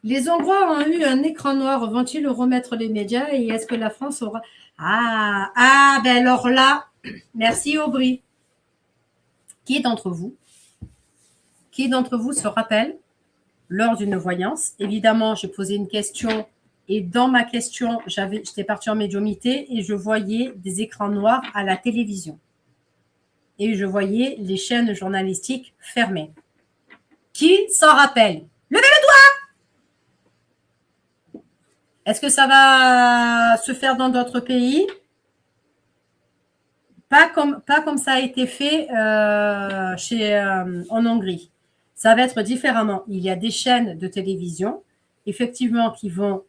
Les Hongrois ont eu un écran noir. Vont-ils remettre les médias et est-ce que la France aura… Ben alors là, merci Aubry. Qui d'entre vous se rappelle lors d'une voyance? Évidemment, j'ai posé une question et dans ma question, j'étais partie en médiumnité et je voyais des écrans noirs à la télévision. Et je voyais les chaînes journalistiques fermées. Qui s'en rappelle? Levez le doigt! Est-ce que ça va se faire dans d'autres pays? Pas comme ça a été fait en Hongrie. Ça va être différemment. Il y a des chaînes de télévision, effectivement, qui vont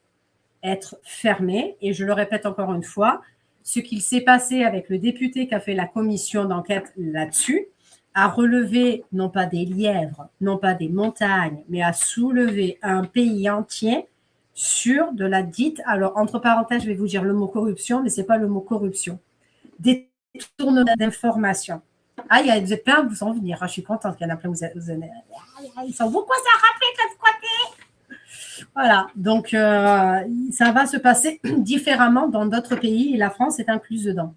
être fermées. Et je le répète encore une fois, ce qu'il s'est passé avec le député qui a fait la commission d'enquête là-dessus, a relevé non pas des lièvres, non pas des montagnes, mais a soulevé un pays entier sur de la dite, alors entre parenthèses, je vais vous dire le mot corruption, mais ce n'est pas le mot corruption, détournement d'informations. Ah, vous êtes plein à vous en venir. Je suis contente qu'il y en a plein. Ils sont beaucoup à s'en rappeler de ce côté. Voilà. Donc, ça va se passer différemment dans d'autres pays et la France est incluse dedans.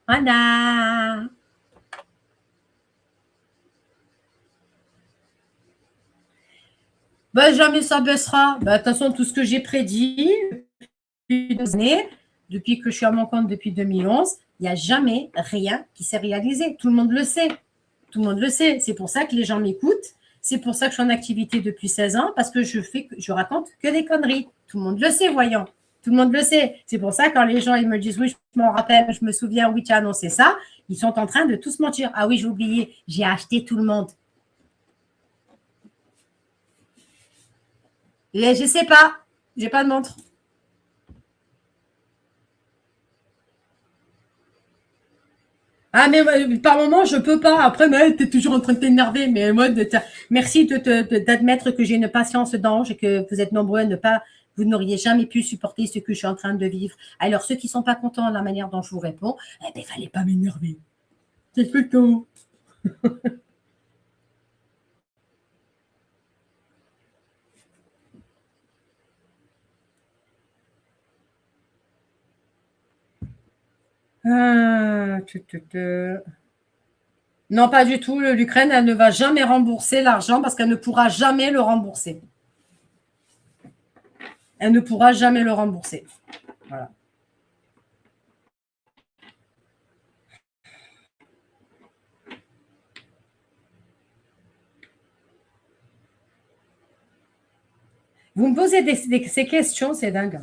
Voilà. Ben, jamais ça baissera. Ben, de toute façon, tout ce que j'ai prédit depuis 2 années, depuis que je suis à mon compte depuis 2011, il n'y a jamais rien qui s'est réalisé. Tout le monde le sait. Tout le monde le sait. C'est pour ça que les gens m'écoutent. C'est pour ça que je suis en activité depuis 16 ans, parce que je raconte que des conneries. Tout le monde le sait, voyons. Tout le monde le sait. C'est pour ça que quand les gens ils me disent « Oui, je m'en rappelle, je me souviens, oui, tu as annoncé ça », ils sont en train de tous mentir. « Ah oui, j'ai oublié, j'ai acheté tout le monde. » Et je ne sais pas. Je n'ai pas de montre. Ah, mais par moment, je peux pas. Après, tu es toujours en train de t'énerver. Mais moi, merci d'admettre que j'ai une patience d'ange et que vous êtes nombreux à ne pas, vous n'auriez jamais pu supporter ce que je suis en train de vivre. Alors, ceux qui sont pas contents de la manière dont je vous réponds, eh ben, fallait pas m'énerver. C'est tout le temps. Non, pas du tout. L'Ukraine, elle ne va jamais rembourser l'argent parce qu'elle ne pourra jamais le rembourser. Elle ne pourra jamais le rembourser. Voilà. Vous me posez ces questions, c'est dingue.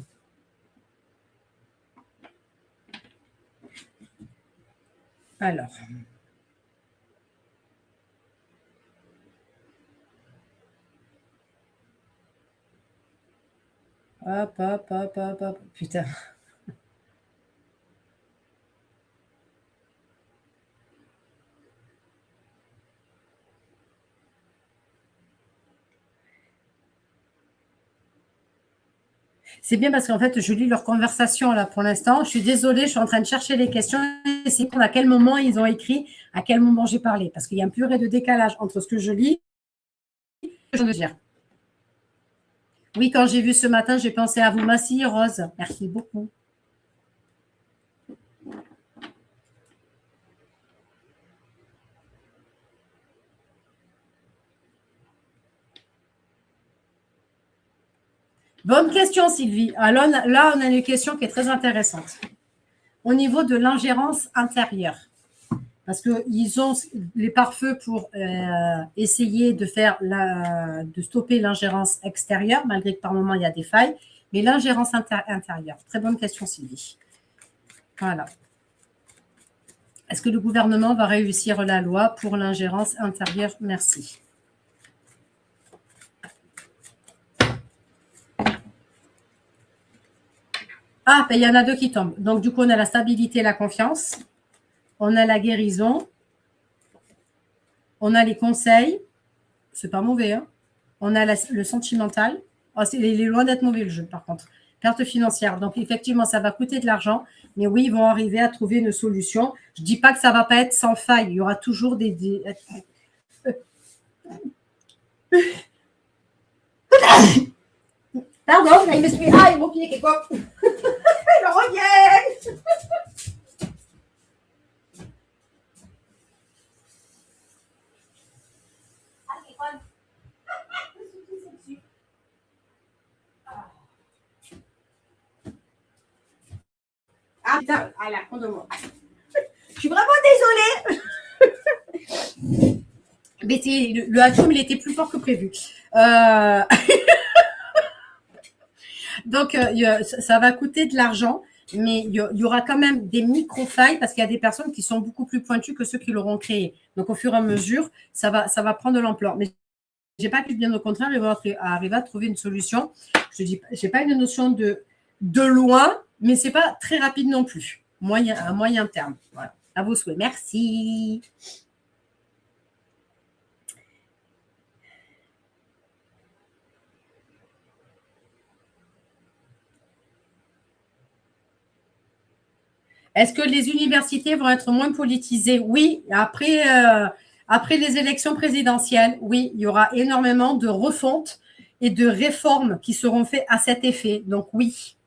Alors. Hop. Putain. C'est bien parce qu'en fait, je lis leur conversation là pour l'instant. Je suis désolée, je suis en train de chercher les questions. C'est à quel moment ils ont écrit, à quel moment j'ai parlé. Parce qu'il y a un purée de décalage entre ce que je lis et ce que je veux dire. Oui, quand j'ai vu ce matin, j'ai pensé à vous. Merci, Rose. Merci beaucoup. Bonne question, Sylvie. Alors, là, on a une question qui est très intéressante. Au niveau de l'ingérence intérieure, parce qu'ils ont les pare-feux pour essayer de stopper l'ingérence extérieure, malgré que par moment, il y a des failles, mais l'ingérence intérieure. Très bonne question, Sylvie. Voilà. Est-ce que le gouvernement va réussir la loi pour l'ingérence intérieure? Merci. Ah, ben, il y en a 2 qui tombent. Donc, du coup, on a la stabilité et la confiance. On a la guérison. On a les conseils. C'est pas mauvais, hein. On a le sentimental. Oh, il est loin d'être mauvais, le jeu, par contre. Perte financière. Donc, effectivement, ça va coûter de l'argent. Mais oui, ils vont arriver à trouver une solution. Je ne dis pas que ça ne va pas être sans faille. Il y aura toujours des Pardon, là, il m'explique. Ah, il m'a pied quelque chose. Il revient. Ah putain, ah là, prends-moi. Je suis vraiment désolée. Mais le atchoum, il était plus fort que prévu. Donc, ça va coûter de l'argent, mais il y aura quand même des micro-failles parce qu'il y a des personnes qui sont beaucoup plus pointues que ceux qui l'auront créé. Donc, au fur et à mesure, ça va prendre de l'ampleur. Mais j'ai pas pu, bien au contraire, arriver à trouver une solution. Je dis, j'ai pas une notion de loin, mais c'est pas très rapide non plus. À moyen terme. Voilà. À vos souhaits. Merci. Est-ce que les universités vont être moins politisées? Oui, après les élections présidentielles, oui, il y aura énormément de refontes et de réformes qui seront faites à cet effet. Donc oui.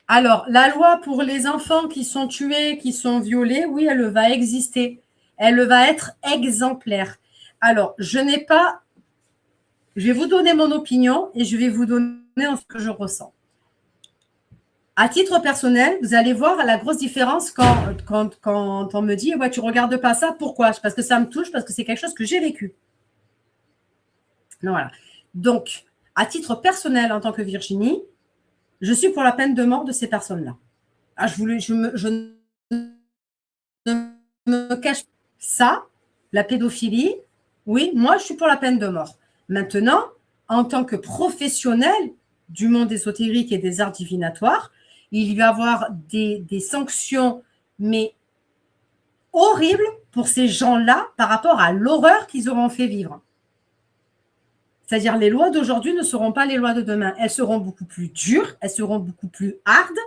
Alors, la loi pour les enfants qui sont tués, qui sont violés, oui, elle va exister. Elle va être exemplaire. Alors, je vais vous donner mon opinion et je vais vous donner ce que je ressens. À titre personnel, vous allez voir la grosse différence quand on me dit ouais, tu ne regardes pas ça. Pourquoi? Parce que ça me touche, parce que c'est quelque chose que j'ai vécu. Voilà. Donc, à titre personnel, en tant que Virginie, je suis pour la peine de mort de ces personnes-là. Ah, je ne me cache pas ça, la pédophilie. Oui, moi, je suis pour la peine de mort. Maintenant, en tant que professionnel du monde ésotérique et des arts divinatoires, il va y avoir des sanctions, mais horribles pour ces gens-là par rapport à l'horreur qu'ils auront fait vivre. C'est-à-dire, les lois d'aujourd'hui ne seront pas les lois de demain. Elles seront beaucoup plus dures, elles seront beaucoup plus hardes.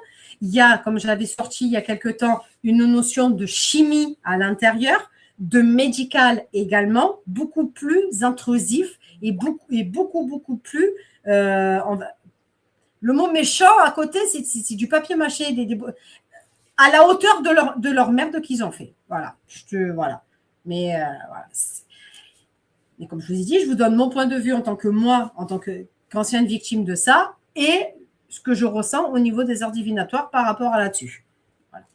Il y a, comme je l'avais sorti il y a quelque temps, une notion de chimie à l'intérieur, de médical également, beaucoup plus intrusif et beaucoup plus… le mot méchant à côté, c'est du papier mâché, à la hauteur de leur merde qu'ils ont fait. Voilà. Voilà. Mais voilà. Mais comme je vous ai dit, je vous donne mon point de vue en tant que moi, en tant qu'ancienne victime de ça, et ce que je ressens au niveau des arts divinatoires par rapport à là-dessus. Voilà.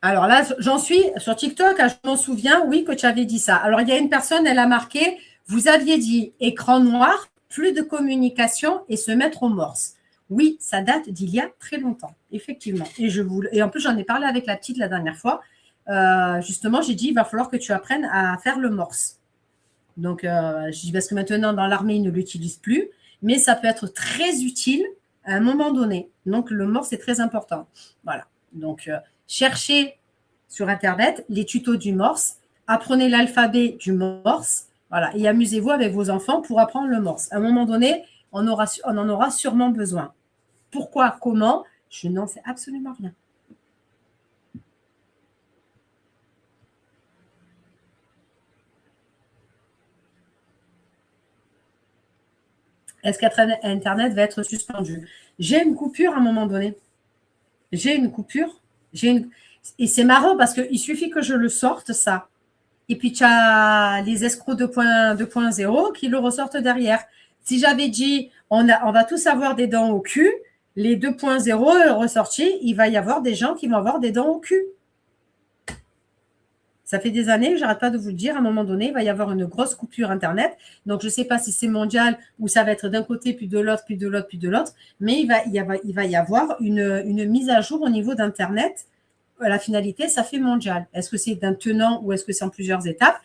Alors là, j'en suis sur TikTok, je m'en souviens, oui, que tu avais dit ça. Alors, il y a une personne, elle a marqué, vous aviez dit écran noir, plus de communication et se mettre aux morses. Oui, ça date d'il y a très longtemps, effectivement. Et en plus, j'en ai parlé avec la petite la dernière fois. Justement, j'ai dit, il va falloir que tu apprennes à faire le morse. Donc, je dis, parce que maintenant, dans l'armée, ils ne l'utilisent plus, mais ça peut être très utile à un moment donné. Donc, le morse est très important. Voilà. Donc, cherchez sur Internet les tutos du morse, apprenez l'alphabet du morse, voilà, et amusez-vous avec vos enfants pour apprendre le morse. À un moment donné, on en aura sûrement besoin. Pourquoi? Comment? Je n'en sais absolument rien. Est-ce qu'Internet va être suspendu? J'ai une coupure à un moment donné. J'ai une coupure. Et c'est marrant parce qu'il suffit que je le sorte, ça. Et puis, tu as les escrocs 2.0 qui le ressortent derrière. Si j'avais dit, on va tous avoir des dents au cul, les 2.0 ressortis, il va y avoir des gens qui vont avoir des dents au cul. Ça fait des années, je n'arrête pas de vous le dire, à un moment donné, il va y avoir une grosse coupure Internet. Donc, je ne sais pas si c'est mondial ou ça va être d'un côté, puis de l'autre, puis de l'autre, puis de l'autre. Mais il va y avoir une mise à jour au niveau d'Internet. La finalité, ça fait mondial. Est-ce que c'est d'un tenant ou est-ce que c'est en plusieurs étapes?